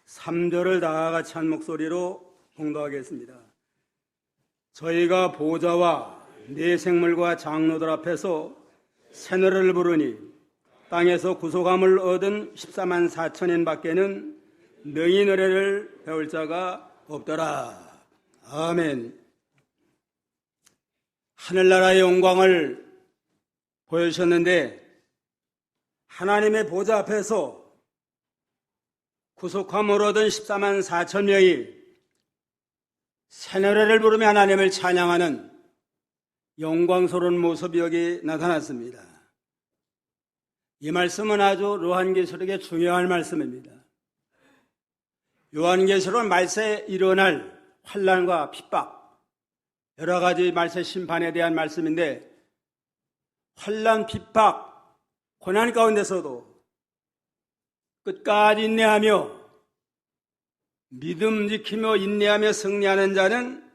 3절을 다 같이 한 목소리로 봉독하겠습니다. 저희가 보좌와 네 생물과 장로들 앞에서 새 노래를 부르니 땅에서 구속함을 얻은 14만 4천인 밖에는 능히 노래를 배울 자가 없더라. 아멘. 하늘나라의 영광을 보여주셨는데 하나님의 보좌 앞에서 구속함을 얻은 14만 4천 명이 새 노래를 부르며 하나님을 찬양하는 영광스러운 모습이 여기 나타났습니다. 이 말씀은 아주 요한계시록에 중요한 말씀입니다. 요한계시록은 말세에 일어날 환난과 핍박, 여러 가지 말세 심판에 대한 말씀인데 환난, 핍박, 고난 가운데서도 끝까지 인내하며 믿음 지키며 인내하며 승리하는 자는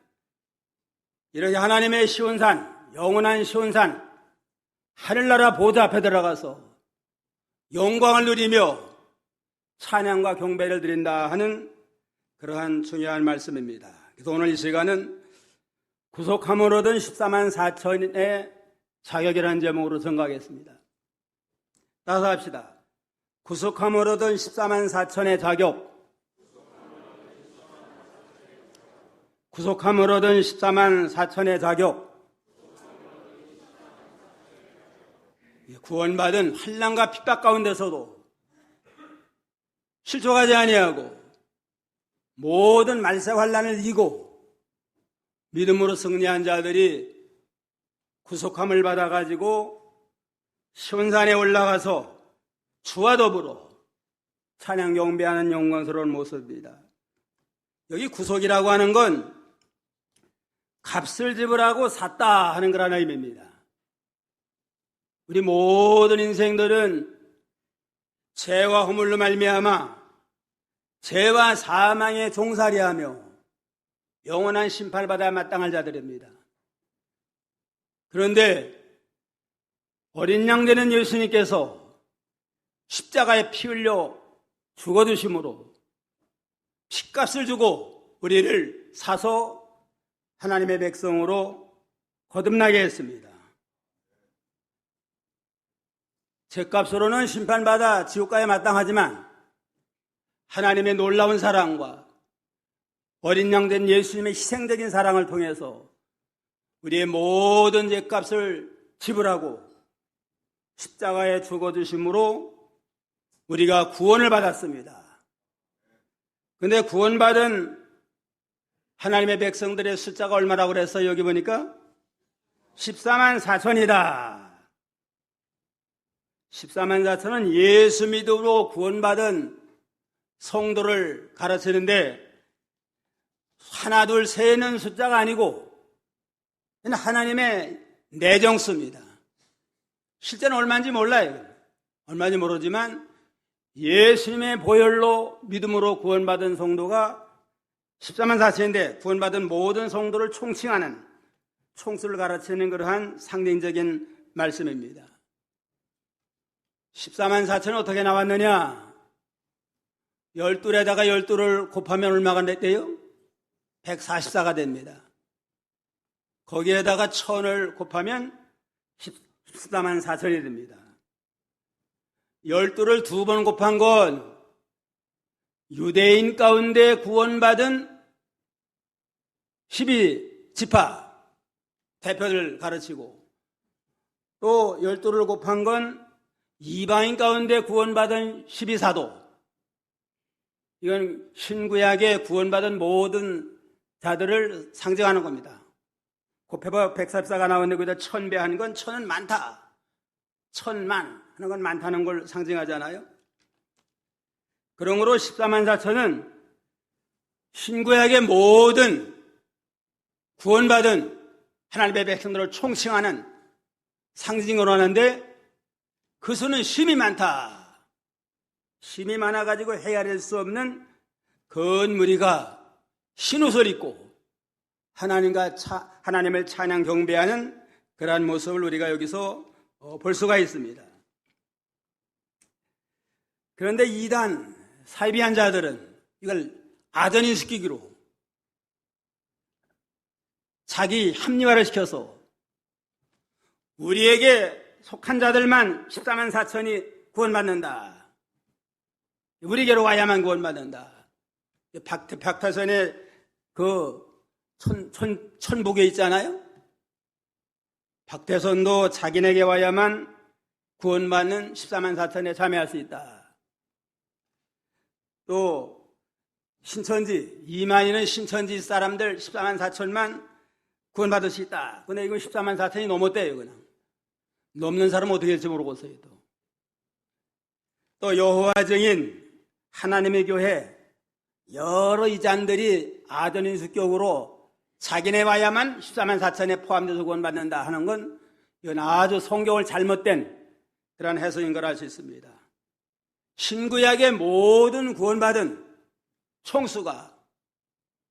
이렇게 하나님의 시온산, 영원한 시온산, 하늘나라 보좌 앞에 들어가서 영광을 누리며 찬양과 경배를 드린다 하는 그러한 중요한 말씀입니다. 그래서 오늘 이 시간은 구속함을 얻은 14만 4천의 자격이라는 제목으로 전가하겠습니다. 따라서 합시다. 구속함을 얻은 14만 4천의 자격. 구속함을 얻은 14만 4천의 자격. 구원받은 환난과 핍박 가운데서도 실족하지 아니하고 모든 말세 환난을 이기고 믿음으로 승리한 자들이 구속함을 받아가지고 시온산에 올라가서 주와 더불어 찬양 경배하는 영광스러운 모습입니다. 여기 구속이라고 하는 건 값을 지불하고 샀다 하는 그런 의미입니다. 우리 모든 인생들은 죄와 허물로 말미암아 죄와 사망에 종살이하며 영원한 심판을 받아야 마땅할 자들입니다. 그런데 어린 양 되는 예수님께서 십자가에 피 흘려 죽어주심으로 핏값을 주고 우리를 사서 하나님의 백성으로 거듭나게 했습니다. 죄값으로는 심판받아 지옥가에 마땅하지만 하나님의 놀라운 사랑과 어린 양 된 예수님의 희생적인 사랑을 통해서 우리의 모든 죄값을 지불하고 십자가에 죽어주심으로 우리가 구원을 받았습니다. 그런데 구원받은 하나님의 백성들의 숫자가 얼마라고 그랬어요? 여기 보니까 14만 4천이다. 14만 4천은 예수 믿음으로 구원받은 성도를 가르치는데 하나, 둘, 셋은 숫자가 아니고 하나님의 내정수입니다. 실제는 얼마인지 몰라요. 얼마인지 모르지만 예수님의 보혈로 믿음으로 구원받은 성도가 14만 4천인데 구원받은 모든 성도를 총칭하는 총수를 가르치는 그러한 상징적인 말씀입니다. 14만 4천은 어떻게 나왔느냐? 12에다가 12를 곱하면 얼마가 돼요? 144가 됩니다. 거기에다가 1000을 곱하면 14만 4천이 됩니다. 12를 두 번 곱한 건 유대인 가운데 구원받은 12지파 대표를 가르치고 또 12를 곱한 건 이방인 가운데 구원받은 12사도, 이건 신구약에 구원받은 모든 자들을 상징하는 겁니다. 곱해봐 144가 나오는데 거기다 1000배 하는 건 1000은 많다, 1000만 하는 건 많다는 걸 상징하잖아요. 그러므로 14만 4천은 신구약의 모든 구원받은 하나님의 백성들을 총칭하는 상징으로 하는데 그 수는 심이 많다. 심이 많아가지고 헤아릴 수 없는 건 무리가 흰옷을 입고 하나님을 찬양 경배하는 그러한 모습을 우리가 여기서 볼 수가 있습니다. 그런데 이단 사이비한 자들은 이걸 아전인수기기로 자기 합리화를 시켜서 우리에게 속한 자들만 14만 4천이 구원받는다. 우리에게로 와야만 구원받는다. 박태선의 그 천복에 있잖아요. 박태선도 자기네게 와야만 구원받는 14만 4천에 참여할 수 있다. 또 신천지, 이만희는 신천지 사람들 14만 4천만 구원받을 수 있다. 근데 이건 14만 4천이 넘었대요. 그냥 넘는 사람은 어떻게 될지 모르겠어요. 또 여호와 증인, 하나님의 교회, 여러 이단들이 아전인수격으로 자기네 와야만 14만 4천에 포함돼서 구원받는다 하는 건 이건 아주 성경을 잘못된 그런 해석인 걸 알 수 있습니다. 신구약의 모든 구원받은 총수가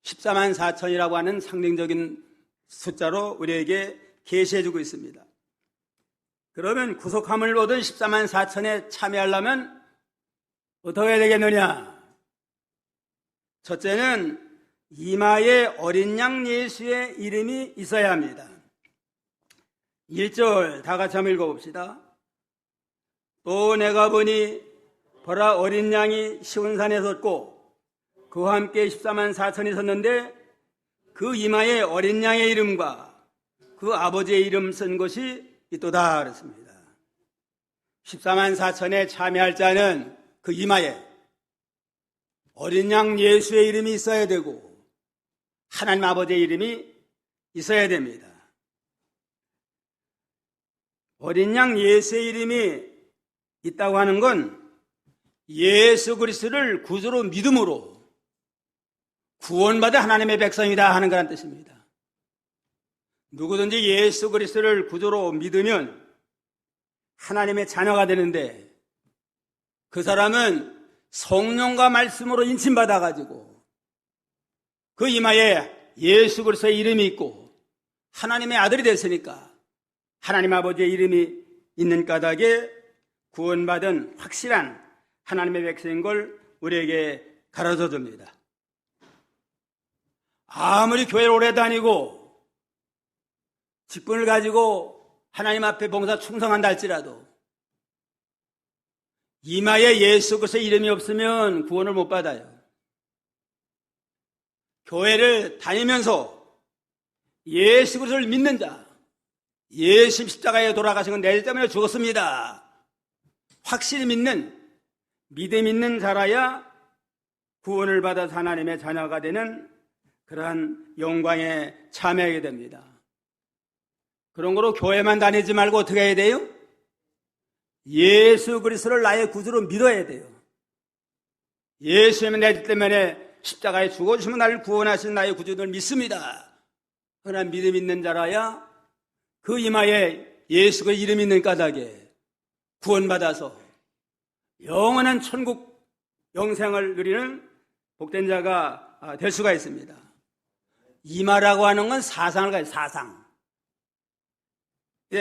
14만 4천이라고 하는 상징적인 숫자로 우리에게 계시해주고 있습니다. 그러면 구속함을 얻은 14만 4천에 참여하려면 어떻게 해야 되겠느냐? 첫째는 이마에 어린 양 예수의 이름이 있어야 합니다. 1절 다 같이 한번 읽어봅시다. 또 내가 보니 보라 어린 양이 시온산에 섰고 그와 함께 14만 4천이 섰는데 그 이마에 어린 양의 이름과 그 아버지의 이름 쓴 것이 있도다 그랬습니다. 14만 4천에 참여할 자는 그 이마에 어린 양 예수의 이름이 있어야 되고 하나님 아버지의 이름이 있어야 됩니다. 어린 양 예수의 이름이 있다고 하는 건 예수 그리스도를 구주로 믿음으로 구원받은 하나님의 백성이다 하는 그런 뜻입니다. 누구든지 예수 그리스도를 구주로 믿으면 하나님의 자녀가 되는데 그 사람은 성령과 말씀으로 인침받아가지고 그 이마에 예수 그리스도의 이름이 있고 하나님의 아들이 됐으니까 하나님 아버지의 이름이 있는 까닭에 구원받은 확실한 하나님의 백성인 걸 우리에게 가르쳐 줍니다. 아무리 교회를 오래 다니고 직분을 가지고 하나님 앞에 봉사 충성한다 할지라도 이마에 예수 그리스도의 이름이 없으면 구원을 못 받아요. 교회를 다니면서 예수 그리스도를 믿는 자, 예수 십자가에 돌아가신 건 내 때문에 죽었습니다. 확실히 믿는, 믿음 있는 자라야 구원을 받아서 하나님의 자녀가 되는 그러한 영광에 참여하게 됩니다. 그런 거로 교회만 다니지 말고 어떻게 해야 돼요? 예수 그리스도를 나의 구주로 믿어야 돼요. 예수님은 내 때문에 십자가에 죽어주시면 나를 구원하신 나의 구주를 믿습니다. 그러나 믿음 있는 자라야 그 이마에 예수의 이름이 있는 까닭에 구원받아서 영원한 천국 영생을 누리는 복된 자가 될 수가 있습니다. 이마라고 하는 건 사상을 가요. 사상.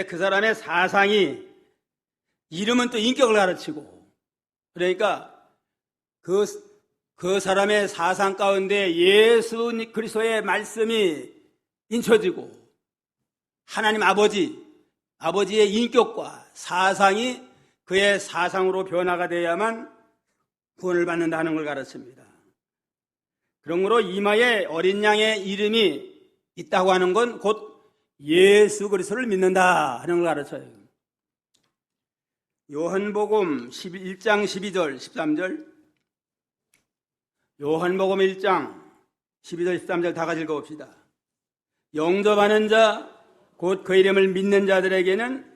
그 사람의 사상이 이름은 또 인격을 가르치고 그러니까 그 사람의 사상 가운데 예수 그리스도의 말씀이 인쳐지고 하나님 아버지의 인격과 사상이 그의 사상으로 변화가 되어야만 구원을 받는다는 걸 가르칩니다. 그러므로 이마에 어린 양의 이름이 있다고 하는 건 곧 예수 그리스도를 믿는다 하는 걸 가르쳐요. 요한복음 1장 12절 13절 요한복음 1장 12절 13절 다 같이 읽어봅시다. 영접하는 자 곧 그 이름을 믿는 자들에게는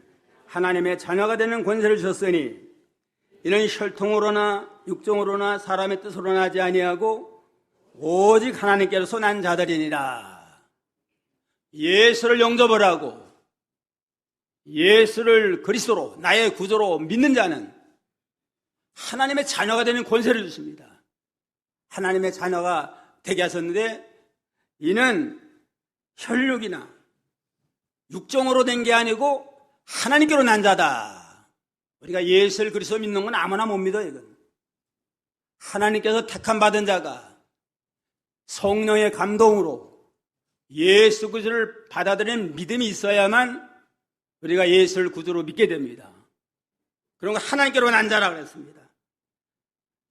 하나님의 자녀가 되는 권세를 주셨으니 이는 혈통으로나 육정으로나 사람의 뜻으로나 하지 아니하고 오직 하나님께로서 난 자들이니라. 예수를 영접을 하고 예수를 그리스도로 나의 구주로 믿는 자는 하나님의 자녀가 되는 권세를 주십니다. 하나님의 자녀가 되게 하셨는데 이는 혈육이나 육정으로 된 게 아니고 하나님께로 난 자다. 우리가 예수를 그리스도 믿는 건 아무나 못 믿어요. 이건. 하나님께서 택함 받은 자가 성령의 감동으로 예수 그리스도를 받아들이는 믿음이 있어야만 우리가 예수를 구주로 믿게 됩니다. 그런 거 하나님께로 난 자라 그랬습니다.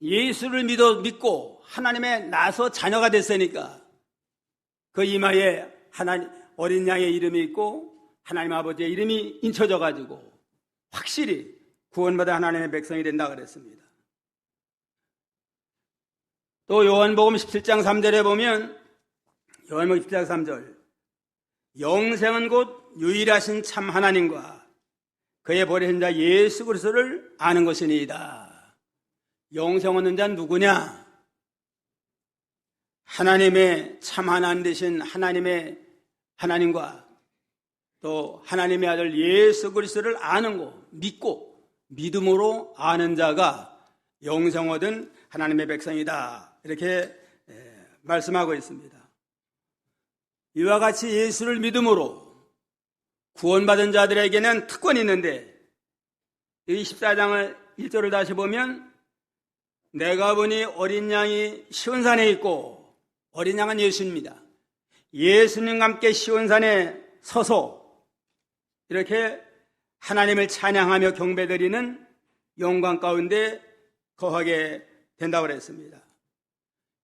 예수를 믿고 하나님의 나서 자녀가 됐으니까 그 이마에 하나님 어린 양의 이름이 있고 하나님 아버지의 이름이 인쳐져 가지고 확실히 구원받아 하나님의 백성이 된다 그랬습니다. 또 요한복음 17장 3절에 보면 요한복음 17장 3절 영생은 곧 유일하신 참 하나님과 그의 보내신 자 예수 그리스도를 아는 것이니이다. 영생 얻는 자는 누구냐? 하나님의 참 하나님 되신 하나님과 또 하나님의 아들 예수 그리스도를 아는 거 믿고 믿음으로 아는 자가 영생 얻은 하나님의 백성이다. 이렇게 말씀하고 있습니다. 이와 같이 예수를 믿음으로 구원받은 자들에게는 특권이 있는데 이 14장을 1절을 다시 보면 내가 보니 어린 양이 시온산에 있고 어린 양은 예수입니다. 예수님과 함께 시온산에 서서 이렇게 하나님을 찬양하며 경배드리는 영광 가운데 거하게 된다고 그랬습니다.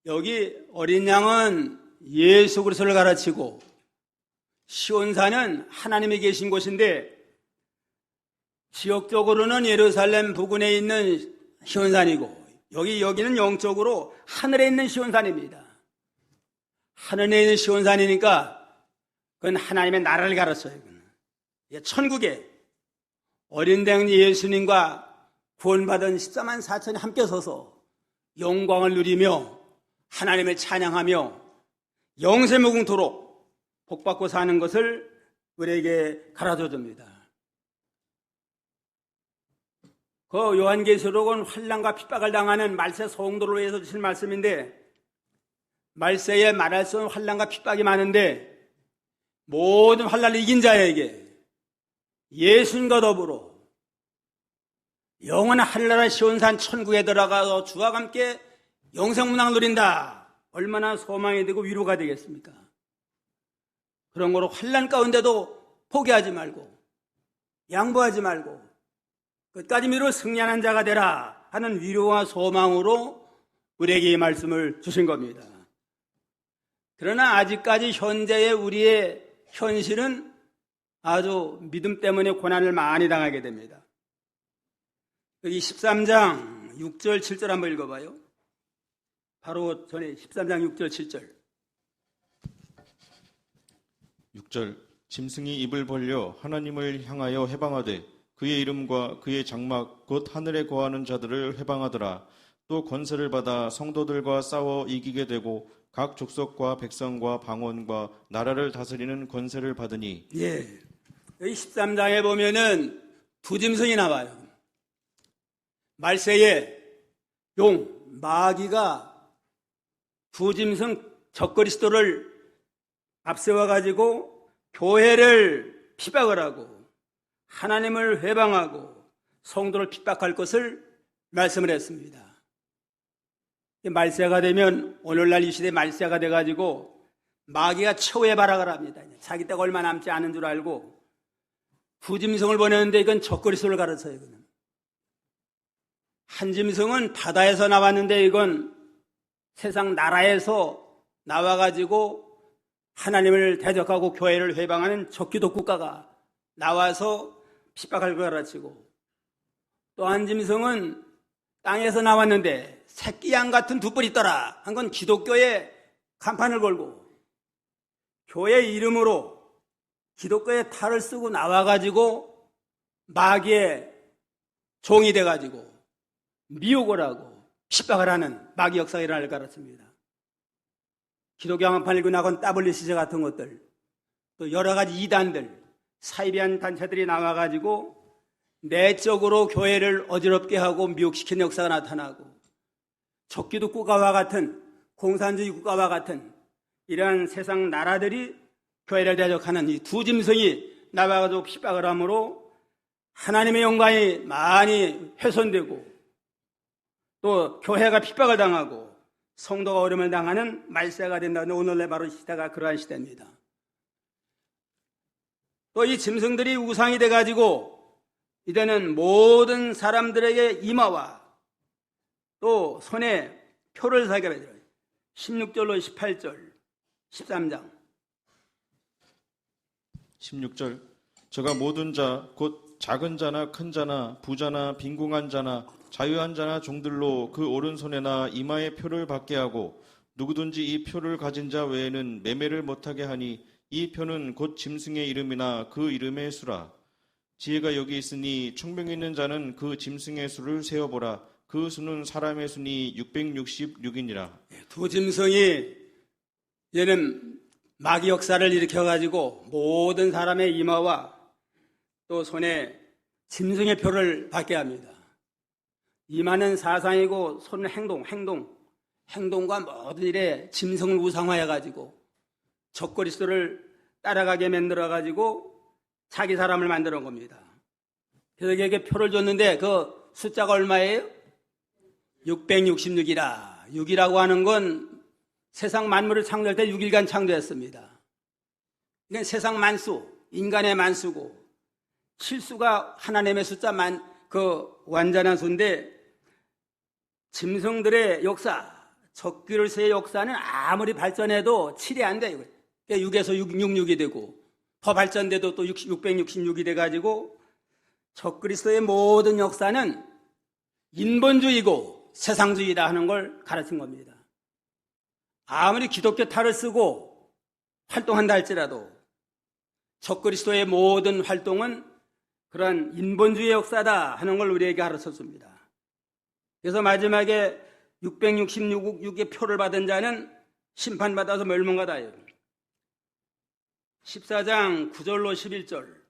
여기 어린 양은 예수 그리스도를 가르치고 시온산은 하나님이 계신 곳인데 지역적으로는 예루살렘 부근에 있는 시온산이고 여기는 영적으로 하늘에 있는 시온산입니다. 하늘에 있는 시온산이니까 그건 하나님의 나라를 가르쳐요. 천국에 어린 양 예수님과 구원받은 14만 4천이 함께 서서 영광을 누리며 하나님을 찬양하며 영세무궁토록 복받고 사는 것을 우리에게 가르쳐 줍니다. 그 요한계시록은 환난과 핍박을 당하는 말세 성도를 위해서 주신 말씀인데 말세에 말할 수 없는 환난과 핍박이 많은데 모든 환난을 이긴 자에게 예수님과 더불어 영원한 하늘나라 시온산 천국에 들어가서 주와 함께 영생문화를 누린다. 얼마나 소망이 되고 위로가 되겠습니까? 그런 거로 환난 가운데도 포기하지 말고 양보하지 말고 끝까지 믿어 승리하는 자가 되라 하는 위로와 소망으로 우리에게 이 말씀을 주신 겁니다. 그러나 아직까지 현재의 우리의 현실은 아주 믿음 때문에 고난을 많이 당하게 됩니다. 여기 13장 6절 7절 한번 읽어봐요. 바로 전에 13장 6절 7절 6절 짐승이 입을 벌려 하나님을 향하여 해방하되 그의 이름과 그의 장막 곧 하늘에 거하는 자들을 해방하더라. 또 권세를 받아 성도들과 싸워 이기게 되고 각 족속과 백성과 방언과 나라를 다스리는 권세를 받으니. 예, 여기 13장에 보면은 두 짐승이 나와요. 말세에 마귀가 두 짐승 적그리스도를 앞세워가지고 교회를 핍박을 하고 하나님을 회방하고 성도를 핍박할 것을 말씀을 했습니다. 말세가 되면 오늘날 이 시대에 말세가 돼가지고 마귀가 최후의 발악을 합니다. 자기 때가 얼마 남지 않은 줄 알고 두 짐승을 보내는데 이건 적그리스도를 가르쳐요. 이거는. 한 짐승은 바다에서 나왔는데 이건 세상 나라에서 나와가지고 하나님을 대적하고 교회를 회방하는 적기독 국가가 나와서 핍박할 걸 가르치고 또 한 짐승은 땅에서 나왔는데 새끼 양 같은 두 뿔이 있더라 한 건 기독교의 간판을 걸고 교회 이름으로 기독교의 탈을 쓰고 나와가지고 마귀의 종이 돼가지고 미혹을 하고 핍박을 하는 마귀 역사가 일어날 가르칩니다. 기독교 한판을 이고 나건 WCC 같은 것들 또 여러 가지 이단들 사이비한 단체들이 나와가지고 내적으로 교회를 어지럽게 하고 미혹시키는 역사가 나타나고 적기독 국가와 같은 공산주의 국가와 같은 이러한 세상 나라들이 교회를 대적하는 이 두 짐승이 나와가지고 핍박을 함으로 하나님의 영광이 많이 훼손되고 또 교회가 핍박을 당하고 성도가 어려움을 당하는 말세가 된다는 오늘날 바로 시대가 그러한 시대입니다. 또 이 짐승들이 우상이 돼가지고 이제는 모든 사람들에게 이마와 또 손에 표를 사게 되더라고요. 16절로 18절, 13장. 16절 저가 모든 자 곧 작은 자나 큰 자나 부자나 빈궁한 자나 자유한 자나 종들로 그 오른손에나 이마에 표를 받게 하고 누구든지 이 표를 가진 자 외에는 매매를 못하게 하니 이 표는 곧 짐승의 이름이나 그 이름의 수라. 지혜가 여기 있으니 총명이 있는 자는 그 짐승의 수를 세어보라. 그 수는 사람의 수니 666이니라. 두 짐승이 얘는 마귀 역사를 일으켜가지고 모든 사람의 이마와 또 손에 짐승의 표를 받게 합니다. 이마는 사상이고 손은 행동과 모든 일에 짐승을 우상화해가지고 적그리스도를 따라가게 만들어가지고 자기 사람을 만드는 겁니다. 그래서 그에게 표를 줬는데 그 숫자가 얼마예요? 666이라. 6이라고 하는 건 세상 만물을 창조할 때 6일간 창조했습니다. 그러니까 세상 만수, 인간의 만수고 실수가 하나님의 숫자 그 완전한 수인데 짐승들의 역사, 적그리스도의 역사는 아무리 발전해도 7이 안 돼요. 6에서 666이 되고 더 발전돼도 또 666이 돼가지고 적그리스도의 모든 역사는 인본주의고 세상주의다 하는 걸 가르친 겁니다. 아무리 기독교 탈을 쓰고 활동한다 할지라도 적그리스도의 모든 활동은 그러한 인본주의 역사다 하는 걸 우리에게 가르쳐줍니다. 그래서 마지막에 666의 표를 받은 자는 심판받아서 멸망가다예요. 14장 9절로 11절.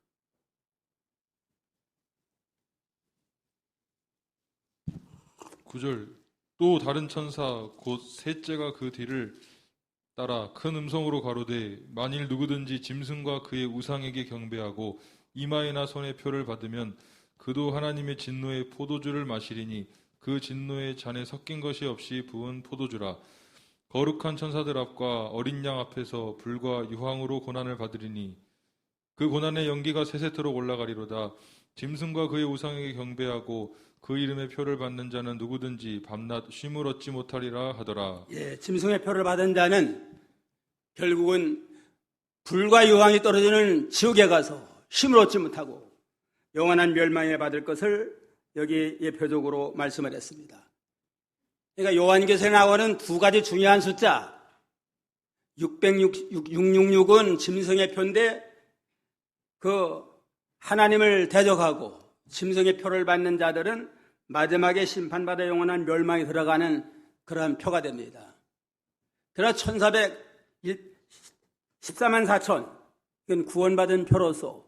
또 다른 천사 곧 셋째가 그 뒤를 따라 큰 음성으로 가로되 만일 누구든지 짐승과 그의 우상에게 경배하고 이마에나 손에 표를 받으면 그도 하나님의 진노의 포도주를 마시리니 그 진노의 잔에 섞인 것이 없이 부은 포도주라. 거룩한 천사들 앞과 어린 양 앞에서 불과 유황으로 고난을 받으리니 그 고난의 연기가 세세토록 올라가리로다. 짐승과 그의 우상에게 경배하고 그 이름의 표를 받는 자는 누구든지 밤낮 쉼을 얻지 못하리라 하더라. 예, 짐승의 표를 받은 자는 결국은 불과 유황이 떨어지는 지옥에 가서 쉼을 얻지 못하고 영원한 멸망에 받을 것을 여기 예표적으로 말씀을 했습니다. 그러니까 요한계시록에 나오는 두 가지 중요한 숫자 666은 짐승의 표인데 그 하나님을 대적하고 짐승의 표를 받는 자들은 마지막에 심판받아 영원한 멸망에 들어가는 그러한 표가 됩니다. 그러나 14만 4천 이건 구원받은 표로서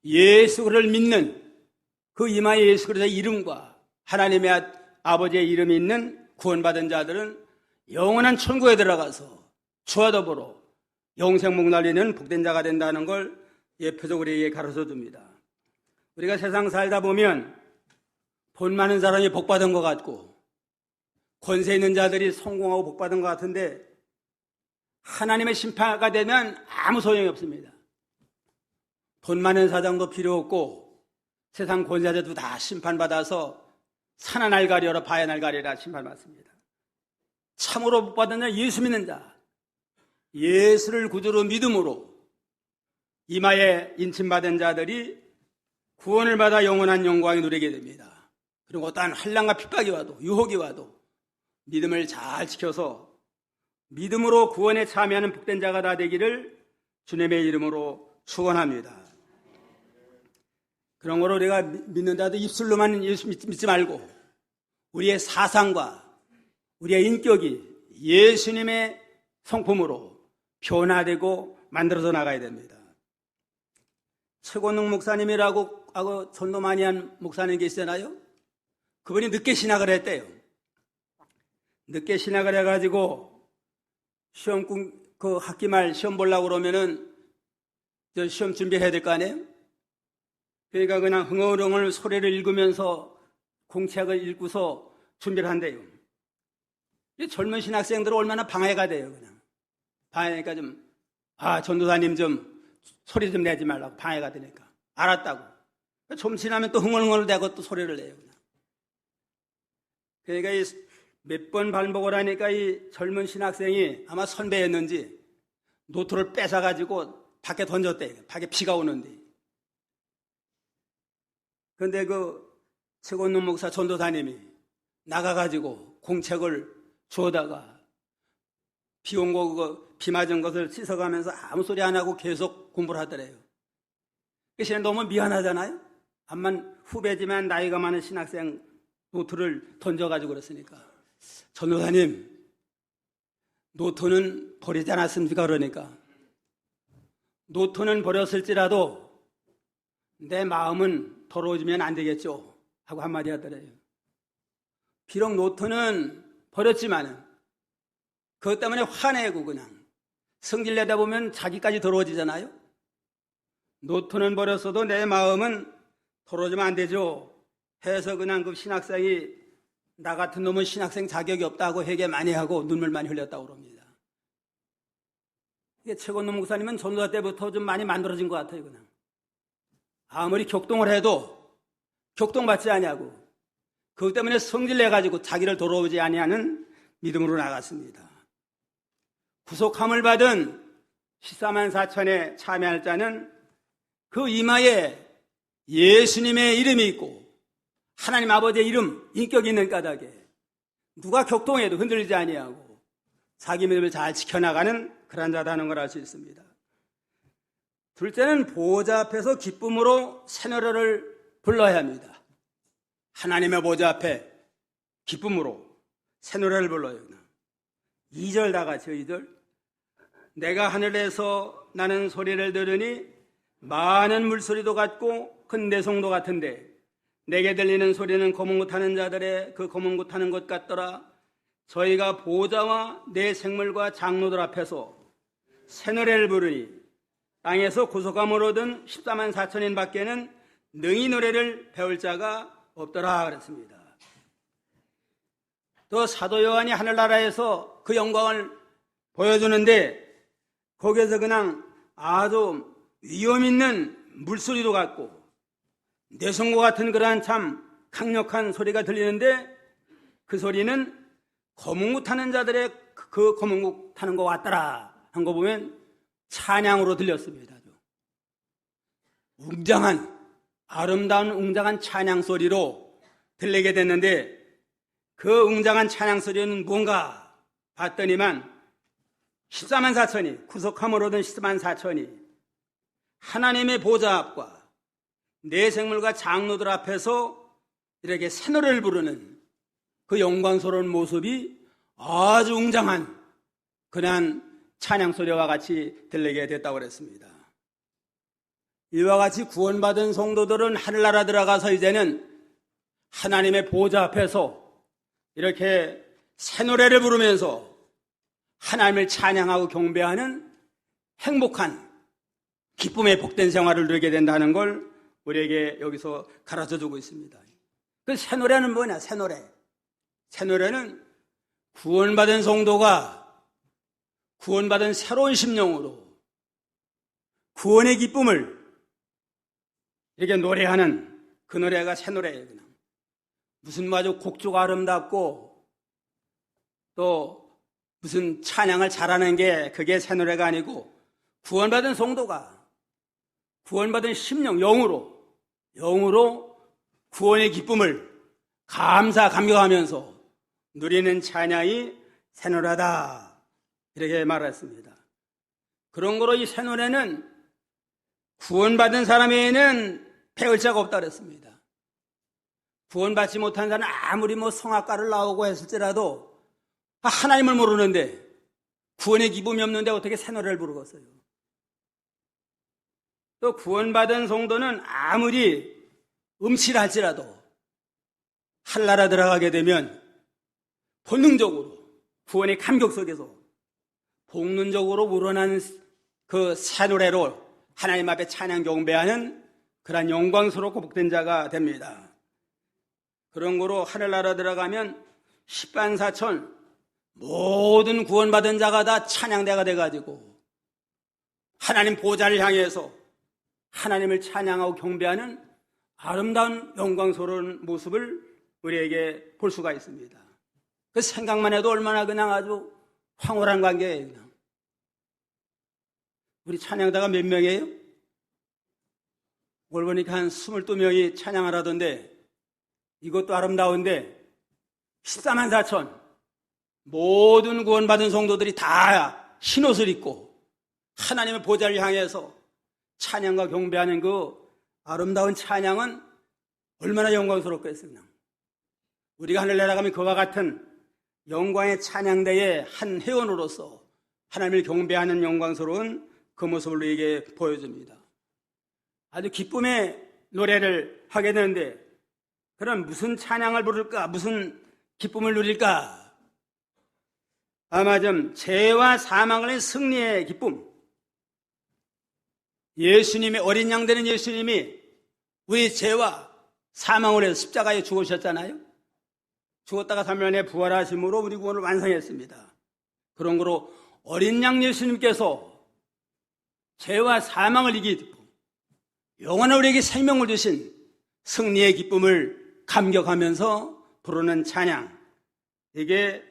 예수 그리스도를 믿는 그 이마에 예수 그리스도의 이름과 하나님의 아버지의 이름이 있는 구원받은 자들은 영원한 천국에 들어가서 주와 더불어 영생 목날리는 복된 자가 된다는 걸 예표적으로 우리에게 가르쳐 줍니다. 우리가 세상 살다 보면 돈 많은 사람이 복받은 것 같고 권세 있는 자들이 성공하고 복받은 것 같은데 하나님의 심판가 되면 아무 소용이 없습니다. 돈 많은 사장도 필요 없고 세상 권세자도 다 심판받아서 산하 날 가리어라 바야 날 가리라 심판받습니다. 참으로 복받은 자 예수 믿는 자 예수를 구주로 믿음으로 이마에 인침받은 자들이 구원을 받아 영원한 영광을 누리게 됩니다. 그리고 어떠한 환난과 핍박이 와도 유혹이 와도 믿음을 잘 지켜서 믿음으로 구원에 참여하는 복된 자가 다 되기를 주님의 이름으로 축원합니다. 그런 거로 우리가 믿는다도 입술로만 예수 믿지 말고 우리의 사상과 우리의 인격이 예수님의 성품으로 변화되고 만들어서 나가야 됩니다. 최권능 목사님이라고 하고 전도 많이 한 목사님 계시잖아요. 그분이 늦게 신학을 했대요. 늦게 신학을 해가지고 그 학기 말 시험 보려고 그러면은 시험 준비해야 될 거 아니에요? 그러니까 그냥 흥얼흥얼 소리를 읽으면서 공책을 읽고서 준비를 한대요. 이 젊은 신학생들은 얼마나 방해가 돼요, 그냥. 방해니까 전도사님 좀 소리 좀 내지 말라고 방해가 되니까. 알았다고. 좀 지나면 또 흥얼흥얼 대고 또 소리를 내요, 그냥. 그러니까 몇 번 반복을 하니까 이 젊은 신학생이 아마 선배였는지 노트를 뺏어가지고 밖에 던졌대. 밖에 비가 오는데. 근데 최건능 목사 전도사님이 나가가지고 공책을 주워다가 비 온 거, 비 맞은 것을 씻어가면서 아무 소리 안 하고 계속 공부를 하더래요. 그래서 너무 미안하잖아요? 암만 후배지만 나이가 많은 신학생 노트를 던져가지고 그랬으니까. 전도사님, 노트는 버리지 않았습니까? 그러니까. 노트는 버렸을지라도 내 마음은 더러워지면 안 되겠죠? 하고 한마디 하더래요. 비록 노트는 버렸지만은 그것 때문에 화내고 그냥 성질 내다 보면 자기까지 더러워지잖아요? 노트는 버렸어도 내 마음은 더러워지면 안 되죠? 해서 그냥 그 신학생이 나 같은 놈은 신학생 자격이 없다고 회개 많이 하고 눈물 많이 흘렸다고 그럽니다. 이게 최건능 목사님은 전도사 때부터 좀 많이 만들어진 것 같아요, 그냥. 아무리 격동을 해도 격동받지 아니하고 그것 때문에 성질 내가지고 자기를 돌아오지 아니하는 믿음으로 나갔습니다. 구속함을 받은 14만 4천에 참여할 자는 그 이마에 예수님의 이름이 있고 하나님 아버지의 이름, 인격이 있는 까닭에 누가 격동해도 흔들리지 아니하고 자기 믿음을 잘 지켜나가는 그런 자다는 걸 알 수 있습니다. 둘째는 보호자 앞에서 기쁨으로 새 노래를 불러야 합니다. 하나님의 보호자 앞에 기쁨으로 새 노래를 불러요. 2절 다 같이요. 2절. 내가 하늘에서 나는 소리를 들으니 많은 물소리도 같고 큰 내성도 같은데 내게 들리는 소리는 거문고타는 자들의 그 거문고타는 것 같더라. 저희가 보호자와 내 생물과 장로들 앞에서 새 노래를 부르니 땅에서 구속함을 얻은 14만 4천인 밖에는 능히 노래를 배울 자가 없더라 그랬습니다. 또 사도 요한이 하늘나라에서 그 영광을 보여주는데 거기에서 그냥 아주 위험 있는 물소리도 같고 내성과 같은 그러한 참 강력한 소리가 들리는데 그 소리는 거문고 타는 자들의 그 거문고 타는 것 같더라 한 거 보면 찬양으로 들렸습니다. 웅장한 아름다운 웅장한 찬양 소리로 들리게 됐는데 그 웅장한 찬양 소리는 뭔가 봤더니만 14만 4천이 구속함을 얻은 14만 4천이 하나님의 보좌 앞과 내 생물과 장로들 앞에서 이렇게 새 노래를 부르는 그 영광스러운 모습이 아주 웅장한 그러한 찬양 소리와 같이 들리게 됐다고 그랬습니다. 이와 같이 구원받은 성도들은 하늘나라 들어가서 이제는 하나님의 보좌 앞에서 이렇게 새 노래를 부르면서 하나님을 찬양하고 경배하는 행복한 기쁨의 복된 생활을 누리게 된다는 걸 우리에게 여기서 가르쳐주고 있습니다. 그 새 노래는 뭐냐? 새 노래. 새 노래는 구원받은 성도가 구원받은 새로운 심령으로 구원의 기쁨을 이렇게 노래하는 그 노래가 새 노래예요. 그냥. 무슨 아주 곡조가 아름답고 또 무슨 찬양을 잘하는 게 그게 새 노래가 아니고 구원받은 성도가 구원받은 심령, 영으로 구원의 기쁨을 감사하면서 누리는 찬양이 새 노래다 이렇게 말했습니다. 그런 거로 이 새 노래는 구원받은 사람에게는 배울 자가 없다 그랬습니다. 구원받지 못한 사람은 아무리 성악가를 나오고 했을지라도 하나님을 모르는데 구원의 기쁨이 없는데 어떻게 새 노래를 부르겠어요? 또 구원받은 성도는 아무리 음치를 할지라도 한나라 들어가게 되면 본능적으로 구원의 감격 속에서 본능적으로 우러나는 그 새 노래로 하나님 앞에 찬양 경배하는 그런 영광스럽고 복된 자가 됩니다. 그런 거로 하늘나라 들어가면 십반사천 모든 구원받은 자가 다 찬양대가 돼가지고 하나님 보좌를 향해서 하나님을 찬양하고 경배하는 아름다운 영광스러운 모습을 우리에게 볼 수가 있습니다. 그 생각만 해도 얼마나 그냥 아주 황홀한 관계예요. 그냥. 우리 찬양대가 몇 명이에요? 오늘 보니까 한 22명이 찬양을 하던데 이것도 아름다운데 14만 4천 모든 구원받은 성도들이 다 흰옷을 입고 하나님의 보좌를 향해서 찬양과 경배하는 그 아름다운 찬양은 얼마나 영광스럽겠습니까? 우리가 하늘 나라가면 그와 같은 영광의 찬양대의 한 회원으로서 하나님을 경배하는 영광스러운 그 모습을 우리에게 보여줍니다. 아주 기쁨의 노래를 하게 되는데 그럼 무슨 찬양을 부를까? 무슨 기쁨을 누릴까? 아마 좀 죄와 사망의 승리의 기쁨. 예수님이 어린 양 되는 예수님이 우리 죄와 사망을 해서 십자가에 죽으셨잖아요. 죽었다가 3일 만에 부활하심으로 우리 구원을 완성했습니다. 그런 거로 어린 양 예수님께서 죄와 사망을 이기고 영원한 우리에게 생명을 주신 승리의 기쁨을 감격하면서 부르는 찬양. 이게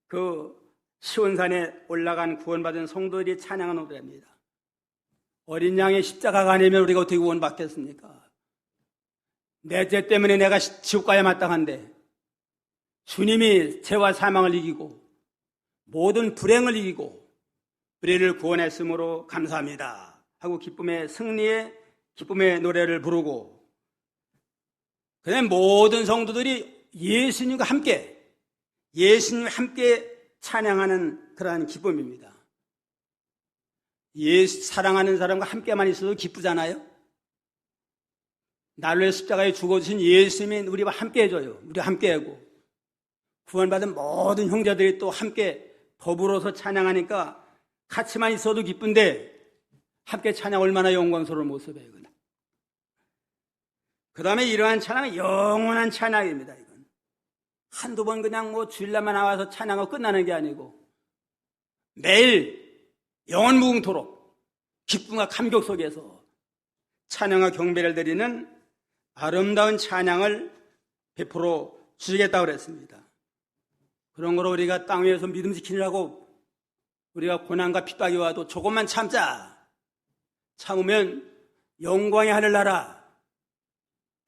그 시온산에 올라간 구원받은 성도들이 찬양하는 노래입니다. 어린 양의 십자가가 아니면 우리가 어떻게 구원받겠습니까? 내 죄 때문에 내가 지옥 가야 마땅한데 주님이 죄와 사망을 이기고 모든 불행을 이기고 우리를 구원했으므로 감사합니다 하고 기쁨의 승리의 기쁨의 노래를 부르고 그다음에 모든 성도들이 예수님과 함께 찬양하는 그러한 기쁨입니다. 사랑하는 사람과 함께만 있어도 기쁘잖아요. 나를 위해 십자가에 죽어주신 예수님이 우리와 함께 해줘요. 우리와 함께 하고 구원받은 모든 형제들이 또 함께 더불어서 찬양하니까 같이만 있어도 기쁜데 함께 찬양 얼마나 영광스러운 모습이에요. 그 다음에 이러한 찬양은 영원한 찬양입니다. 이건 한두 번 그냥 주일날만 나와서 찬양하고 끝나는 게 아니고 매일 영원 무궁토록 기쁨과 감격 속에서 찬양과 경배를 드리는 아름다운 찬양을 베풀어 주시겠다고 그랬습니다. 그런 거로 우리가 땅 위에서 믿음 지키느라고 우리가 고난과 핍박이 와도 조금만 참으면 영광의 하늘나라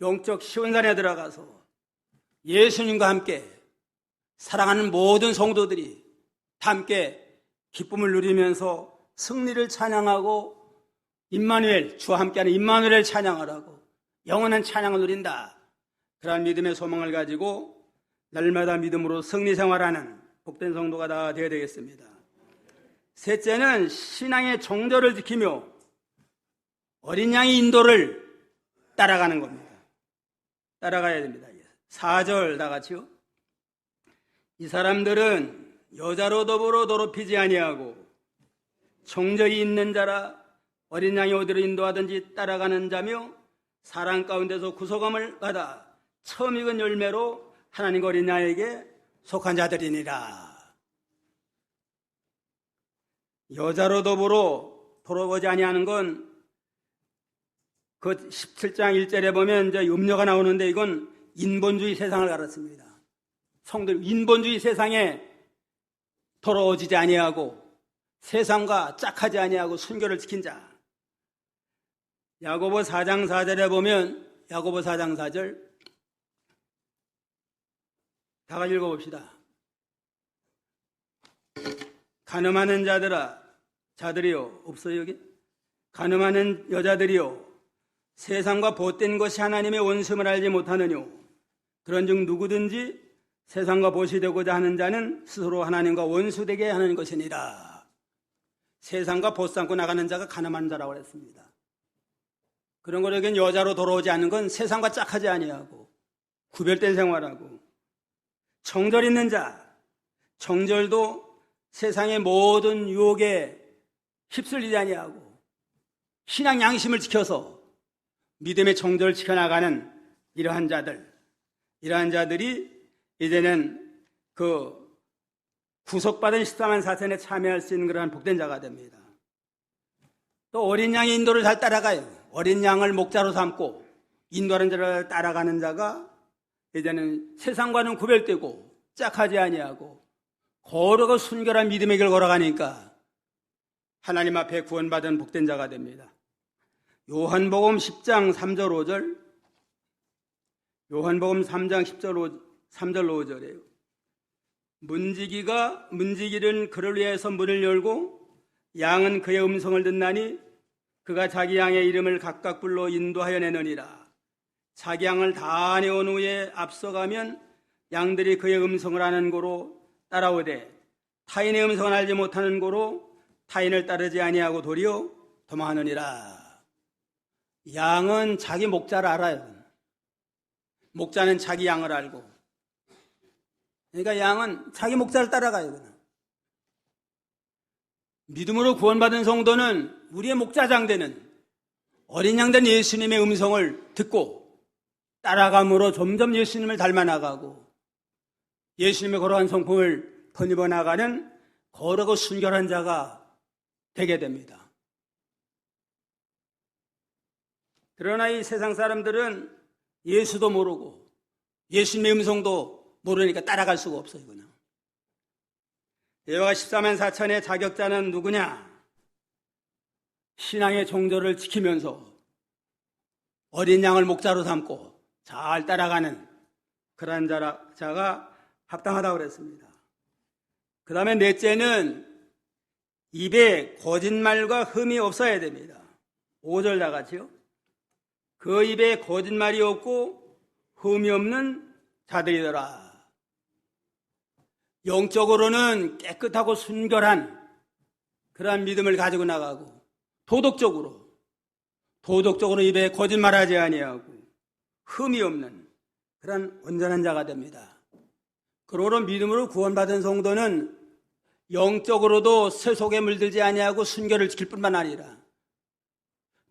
영적 시온산에 들어가서 예수님과 함께 사랑하는 모든 성도들이 함께 기쁨을 누리면서 승리를 찬양하고 임마누엘, 주와 함께하는 임마누엘을 찬양하라고 영원한 찬양을 누린다. 그러한 믿음의 소망을 가지고 날마다 믿음으로 승리 생활하는 복된 성도가 다 되어야 되겠습니다. 셋째는 신앙의 정절을 지키며 어린 양의 인도를 따라가는 겁니다. 따라가야 됩니다. 4절 다 같이요. 이 사람들은 여자로 더불어 더럽히지 아니하고 정절이 있는 자라 어린 양이 어디로 인도하든지 따라가는 자며 사랑 가운데서 구속함을 받아 처음 익은 열매로 하나님과 어린 양에게 속한 자들이니라. 여자로 더불어 돌아보지 아니하는 건 그 17장 1절에 보면 이제 음료가 나오는데 이건 인본주의 세상을 가르칩니다. 성들 인본주의 세상에 돌아오지 아니하고 세상과 짝하지 아니하고 순교를 지킨 자. 야고보 4장 4절에 보면 야고보 4장 4절 다 같이 읽어봅시다. 가늠하는 자들이요 없어요 여기? 가늠하는 여자들이요 세상과 보탠 것이 하나님의 원수임을 알지 못하느뇨. 그런즉 누구든지 세상과 보시 되고자 하는 자는 스스로 하나님과 원수되게 하는 것이니라. 세상과 보 삼고 나가는 자가 가늠하는 자라고 했습니다. 그런 거에겐 여자로 돌아오지 않는 건 세상과 짝하지 아니하고 구별된 생활하고 정절 있는 자, 정절도 세상의 모든 유혹에 휩쓸리지 아니하고 신앙 양심을 지켜서 믿음의 정절을 지켜나가는 이러한 자들이 이제는 그 구속받은 14만 4천에 참여할 수 있는 그러한 복된 자가 됩니다. 또 어린 양의 인도를 잘 따라가요. 어린 양을 목자로 삼고 인도하는 자를 따라가는 자가 이제는 세상과는 구별되고 짝하지 아니하고 거룩하고 순결한 믿음의 길 걸어가니까 하나님 앞에 구원받은 복된 자가 됩니다. 요한복음 10장 3절 5절, 요한복음 3장 10절 3절 5절이에요. 문지기는 그를 위해서 문을 열고 양은 그의 음성을 듣나니 그가 자기 양의 이름을 각각 불러 인도하여 내느니라. 자기 양을 다 내온 후에 앞서가면 양들이 그의 음성을 아는 고로 따라오되 타인의 음성을 알지 못하는 고로 타인을 따르지 아니하고 도리어 도망하느니라. 양은 자기 목자를 알아요. 목자는 자기 양을 알고. 그러니까 양은 자기 목자를 따라가요. 믿음으로 구원받은 성도는 우리의 목자장 되는 어린 양된 예수님의 음성을 듣고 따라감으로 점점 예수님을 닮아나가고 예수님의 거룩한 성품을 덧입어 나가는 거룩하고 순결한 자가 되게 됩니다. 그러나 이 세상 사람들은 예수도 모르고 예수님의 음성도 모르니까 따라갈 수가 없어요. 그냥. 여호와 14만 4천의 자격자는 누구냐? 신앙의 정조를 지키면서 어린 양을 목자로 삼고 잘 따라가는 그런 자가 합당하다고 그랬습니다. 그 다음에 넷째는 입에 거짓말과 흠이 없어야 됩니다. 5절 다 같이요. 그 입에 거짓말이 없고 흠이 없는 자들이더라. 영적으로는 깨끗하고 순결한 그러한 믿음을 가지고 나가고 도덕적으로 입에 거짓말하지 아니하고 흠이 없는 그런 온전한 자가 됩니다. 그러므로 믿음으로 구원받은 성도는 영적으로도 세속에 물들지 아니하고 순결을 지킬 뿐만 아니라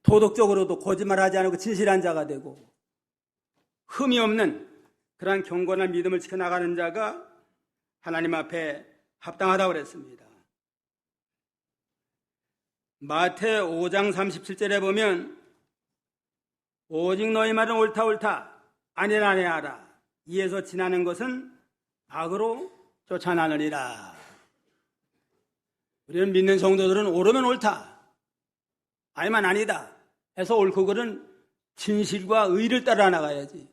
도덕적으로도 거짓말하지 않고 진실한 자가 되고 흠이 없는 그러한 경건한 믿음을 지켜나가는 자가 하나님 앞에 합당하다고 그랬습니다. 마태 5장 37절에 보면 오직 너희 말은 옳다 아니라 아니하라 이에서 지나는 것은 악으로 쫓아나느니라. 우리는 믿는 성도들은 옳으면 옳다 아니면 아니다 해서 옳고 그른 진실과 의를 따라 나가야지.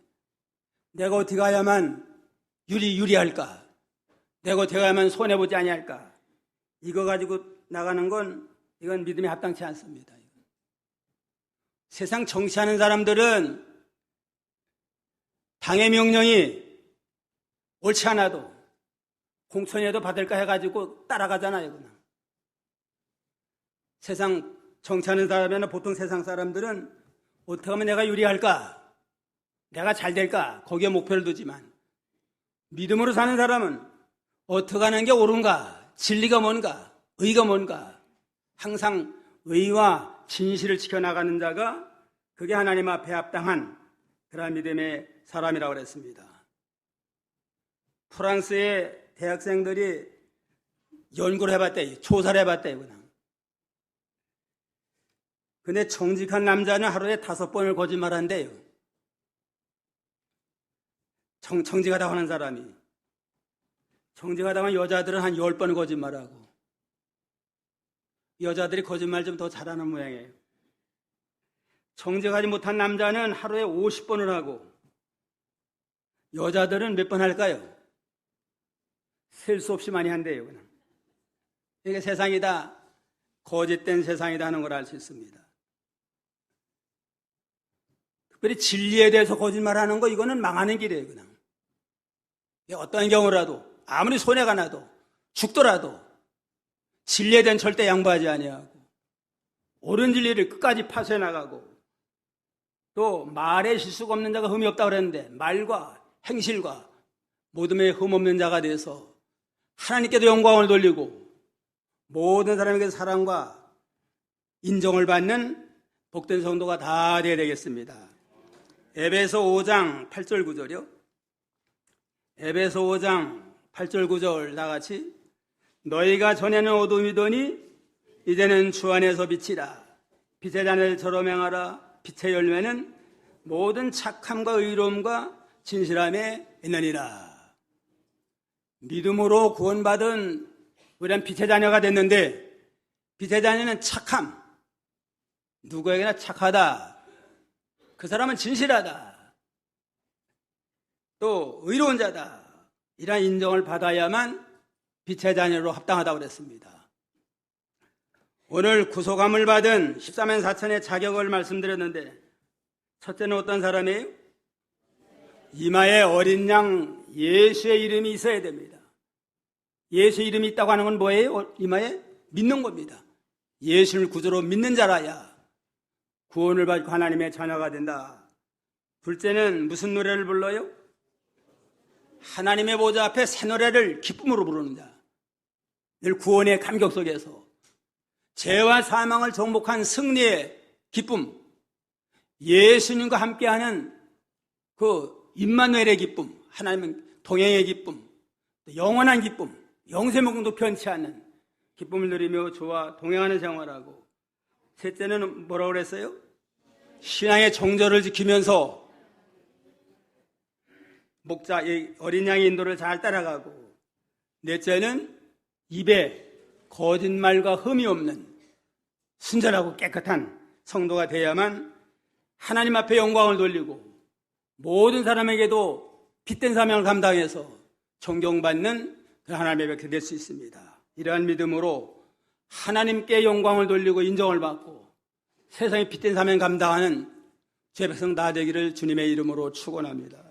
내가 어떻게 가야만 유리할까? 내가 어떻게 가야만 손해보지 아니할까? 이거 가지고 나가는 건 이건 믿음에 합당치 않습니다. 세상 정치하는 사람들은 당의 명령이 옳지 않아도 공천에도 받을까 해가지고 따라가잖아요. 그냥. 세상 정치하는 사람이나 보통 세상 사람들은 어떻게 하면 내가 유리할까? 내가 잘 될까? 거기에 목표를 두지만 믿음으로 사는 사람은 어떻게 하는 게 옳은가? 진리가 뭔가? 의가 뭔가? 항상 의와 진실을 지켜나가는 자가 그게 하나님 앞에 합당한 그런 믿음의 사람이라고 그랬습니다. 프랑스의 대학생들이 연구를 해봤대요. 조사를 해봤대요. 그냥. 근데 정직한 남자는 하루에 5번을 거짓말한대요. 정직하다고 하는 사람이. 정직하다고 하는 여자들은 한 10번 거짓말하고 여자들이 거짓말 좀 더 잘하는 모양이에요. 정직하지 못한 남자는 하루에 50번을 하고 여자들은 몇 번 할까요? 셀 수 없이 많이 한대요. 그냥. 이게 세상이다. 거짓된 세상이다 하는 걸 알 수 있습니다. 특별히 진리에 대해서 거짓말하는 거 이거는 망하는 길이에요. 그냥. 어떤 경우라도 아무리 손해가 나도 죽더라도 진리에 대한 절대 양보하지 아니하고 옳은 진리를 끝까지 파쇄해 나가고 또 말에 실수가 없는 자가 흠이 없다고 그랬는데 말과 행실과 모둠에 흠 없는 자가 돼서 하나님께도 영광을 돌리고 모든 사람에게 사랑과 인정을 받는 복된 성도가 다 되어야 되겠습니다. 에베소 5장 8절 9절이요. 에베소 5장 8절 9절 다 같이 너희가 전에는 어둠이더니 이제는 주 안에서 빛이라. 빛의 자녀들처럼 행하라. 빛의 열매는 모든 착함과 의로움과 진실함에 있느니라. 믿음으로 구원받은 우리는 빛의 자녀가 됐는데 빛의 자녀는 착함. 누구에게나 착하다. 그 사람은 진실하다. 또 의로운 자다. 이러한 인정을 받아야만 빛의 자녀로 합당하다고 그랬습니다. 오늘 구속함을 받은 14만 4천의 자격을 말씀드렸는데 첫째는 어떤 사람이에요? 이마에 어린 양 예수의 이름이 있어야 됩니다. 예수 이름이 있다고 하는 건 뭐예요? 이마에 믿는 겁니다. 예수를 구주로 믿는 자라야 구원을 받고 하나님의 자녀가 된다. 둘째는 무슨 노래를 불러요? 하나님의 보좌 앞에 새 노래를 기쁨으로 부르는 자. 늘 구원의 감격 속에서 죄와 사망을 정복한 승리의 기쁨, 예수님과 함께하는 그 임마누엘의 기쁨, 하나님은 동행의 기쁨, 영원한 기쁨, 영세무궁도 편치 않는 기쁨을 누리며 주와 동행하는 생활하고, 셋째는 뭐라고 그랬어요? 신앙의 정절을 지키면서 목자, 어린 양의 인도를 잘 따라가고, 넷째는 입에 거짓말과 흠이 없는 순전하고 깨끗한 성도가 되어야만 하나님 앞에 영광을 돌리고 모든 사람에게도 빛된 사명을 감당해서 존경받는 그 하나님의 백성이 될 수 있습니다. 이러한 믿음으로 하나님께 영광을 돌리고 인정을 받고 세상에 빛된 사명 감당하는 제 백성 다 되기를 주님의 이름으로 축원합니다.